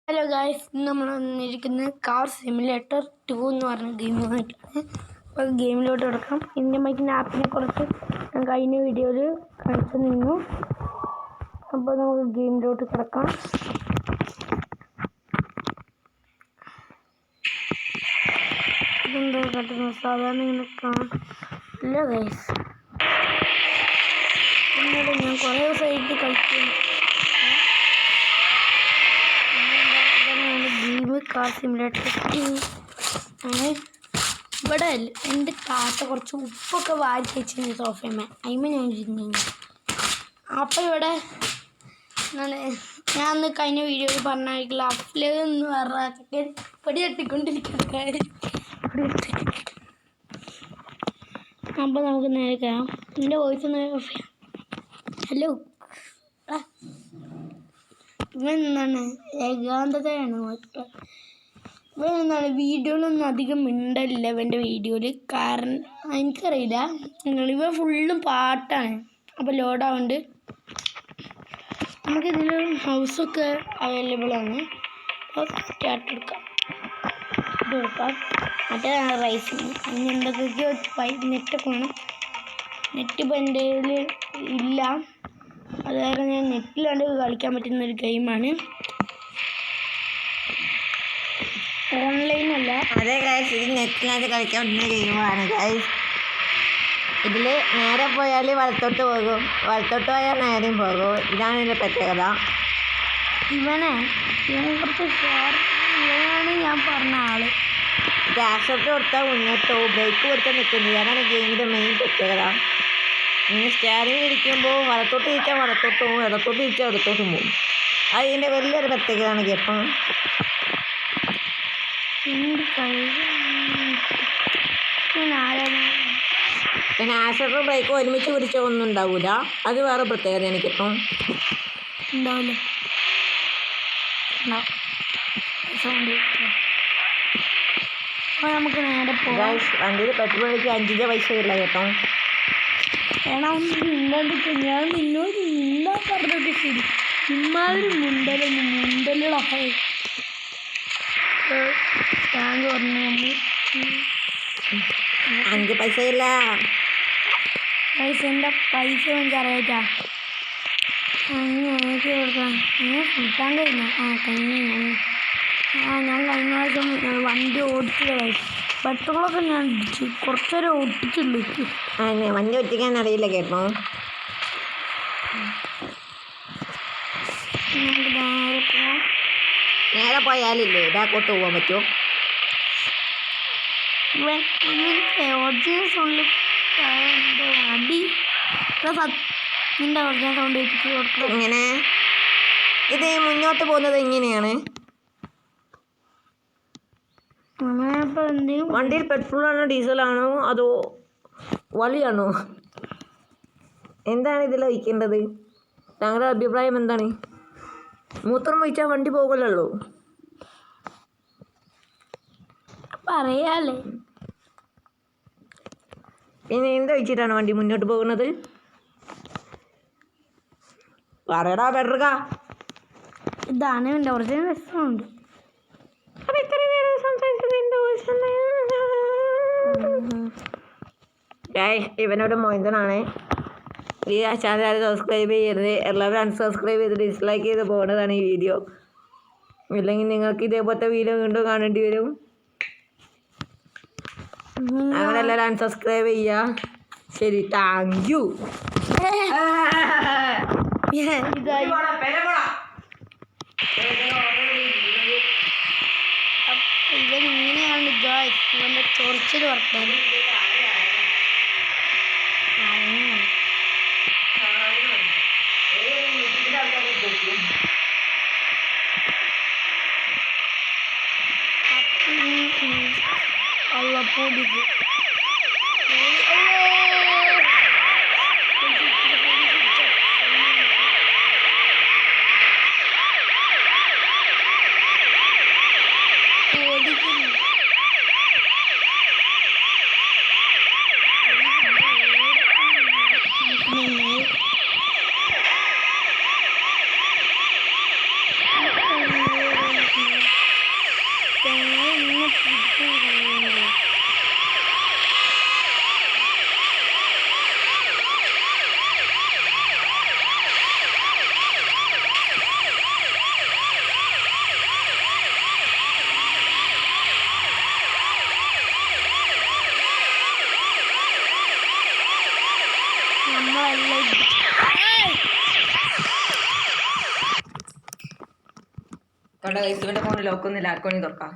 Hello guys, നമ്മൾ വന്നിരിക്കുന്നത് car simulator 2 എന്ന് പറഞ്ഞ ഗെയിമുമായിട്ടാണ്. അപ്പോൾ ഗെയിമിലോട്ട് കിടക്കാം. ഇന്ത്യൻ ബൈക്കിൻ്റെ ആപ്പിനെ കുറിച്ച് ഞാൻ കഴിഞ്ഞ വീഡിയോയിൽ കാണിച്ചു നിന്നു. അപ്പോൾ നമുക്ക് ഗെയിമിലോട്ട് കിടക്കാം. ഇതെന്താ കട്ടുന്നത്? സാധാരണ ഇങ്ങനെ കാണില്ല ഗൈസ്. പിന്നീട് ഞാൻ കുറേ ദിവസമായിട്ട് കളിക്കുന്നു. കാർ സിമുലേറ്റർ ഇവിടെ എൻ്റെ താത്ത കുറച്ച് ഉപ്പൊക്കെ വാരി വെച്ചിരുന്നു സോഫയമ്മ. അതിന്മേൽ ഞാൻ ഇരുന്നു. അപ്പം ഇവിടെ ഞാൻ അന്ന് കഴിഞ്ഞ വീഡിയോയിൽ പറഞ്ഞായിരിക്കില്ല, അഫ്ല എന്ന് പറഞ്ഞ ചക്കൻ പൊടി തട്ടിക്കൊണ്ടിരിക്കുന്നത്. അപ്പം നമുക്ക് നേരെ കാണാം. എൻ്റെ വോയിസ് ഒന്ന് ഹലോ. ഇവൻ എന്താണ് ഏകാന്തതയാണ്. ഇവൻ എന്താണ് വീഡിയോയിലൊന്നും അധികം മിണ്ടലില്ല ഇവൻ്റെ വീഡിയോയിൽ. കാരണം എനിക്കറിയില്ല, ഇവ ഫുള്ളും പാട്ടാണ്. അപ്പോൾ ലോഡാവുന്നുണ്ട്. നമുക്കിതിൽ ഹൗസൊക്കെ അവൈലബിൾ ആണ്. സ്റ്റാർട്ട് എടുക്കാം. ഇത് എടുക്കാം. മറ്റേ റൈസിന് അതിന് എന്തൊക്കെയോ നെറ്റൊക്കെ വേണം. നെറ്റ് ഇപ്പം എൻ്റെ കയ്യിൽ ഇല്ല. അത് കാരണം ഞാൻ നെറ്റിലാണ്ട് കളിക്കാൻ പറ്റുന്ന ഒരു ഗെയിമാണ്. ഓൺലൈനല്ല. അതെ ഗൈസ്, ഇത് നെറ്റിനകത്ത് കളിക്കാൻ പറ്റുന്ന ഗെയിമാണ് ഗൈസ്. ഇതിൽ നേരെ പോയാൽ വലത്തോട്ട് പോകും, വലത്തോട്ട് പോയാൽ നേരെയും പോകും. ഇതാണ് ഇതിൻ്റെ പ്രത്യേകത. ഇവനെ കുറച്ച് ഇവനാണ് ഞാൻ പറഞ്ഞ ആള്. ഗ്യാസൊക്കെ കൊടുത്താൽ മുന്നോട്ടോ, ബ്രേക്ക് കൊടുത്താൽ നിൽക്കുന്നത്. അതാണ് ഗെയിമിൻ്റെ മെയിൻ പ്രത്യേകത. ഇങ്ങനെ സ്റ്റാരിങ് ഇരിക്കുമ്പോൾ വലത്തോട്ട് തിരിച്ചാൽ വലത്തോട്ട് പോകും, ഇടത്തോട്ട് തിരിച്ചാൽ ഇടത്തോട്ടും പോകും. അത് ഇതിൻ്റെ വലിയൊരു പ്രത്യേകതയാണ് കേട്ടോ. പിന്നെ ആക്സിലേറ്ററും ബ്രേക്കും ഒരുമിച്ച് പിടിച്ചാൽ ഒന്നും ഉണ്ടാവില്ല. അത് വേറെ പ്രത്യേകതയാണ് കേട്ടോ. ഉണ്ടാവില്ല. അപ്പോൾ നമുക്ക് നേരെ പോകാം. വണ്ടിയിൽ പെട്രോൾ അടിക്കാൻ 5 പൈസ ഇല്ല കേട്ടോ. ഞാൻ നിന്നോട് മിണ്ടാ പറഞ്ഞത് ശരി. ഇമ്മാതിരി മുണ്ടലുകളൊക്കെ ടാങ്ക് പറഞ്ഞു. 5 പൈസ ഇല്ല. എൻ്റെ പൈസ എനിക്കറിയാറ്റാ. എനിക്ക് കൊടുക്കാം. കിട്ടാൻ കഴിഞ്ഞ ഞാൻ കഴിഞ്ഞ പ്രാവശ്യം വണ്ടി ഓടിച്ചില്ല. പെട്രോളൊക്കെ ഞാൻ കുറച്ചേരം ഓടിച്ചുള്ളൂ. വണ്ടി ഒറ്റിക്കാൻ അറിയില്ല കേട്ടോ. നേരെ പോയാലില്ലേ ബാക്കോട്ട് പോകാൻ പറ്റുമോ? ഇങ്ങനെ ഇത് മുന്നോട്ട് പോകുന്നത് ഇങ്ങനെയാണ്. വണ്ടിയിൽ പെട്രോളാണോ ഡീസലാണോ അതോ വലിയാണോ? എന്താണ് ഇതിൽ വയ്ക്കേണ്ടത്? താങ്കളുടെ അഭിപ്രായം എന്താണ്? മൂത്രം വഹിച്ചാൽ വണ്ടി പോകലല്ലോ. പറയാലേ. പിന്നെ എന്ത് വെച്ചിട്ടാണ് വണ്ടി മുന്നോട്ട് പോകുന്നത്? പറയടാ ബെറ്റർക്ക. ഇതാണ് എൻ്റെ ഒറിജിനൽ റെസ്റ്റോറൻറ്റ്. ഇവനോട് മോയിന്തനാണ്. ഈ ചാനൽ സബ്സ്ക്രൈബ് ചെയ്യരുത്. എല്ലാവരും അൺസബ്സ്ക്രൈബ് ചെയ്ത് ഡിസ്ലൈക്ക് ചെയ്ത് പോകുന്നതാണ് ഈ വീഡിയോ. ഇല്ലെങ്കിൽ നിങ്ങൾക്ക് ഇതേപോലത്തെ വീഡിയോ വീണ്ടും കാണേണ്ടി വരും. അങ്ങനെ എല്ലാവരും അൺസബ്സ്ക്രൈബ് ചെയ്യുക. ശരി, താങ്ക് യു. ഇവൻ ഇങ്ങനെയാണ് ഗായ്സ്. ഇവൻ്റെ ചൊറിച്ചിൽ വർത്താൻ പൊടിക്ക് നമ്മളെല്ലാം കണ്ട കൈസ് ഇവൻ്റെ ഫോണിൽ ലോക്കൊന്നുമില്ല, ആർക്കും വേണമെങ്കിൽ തുറക്കാം.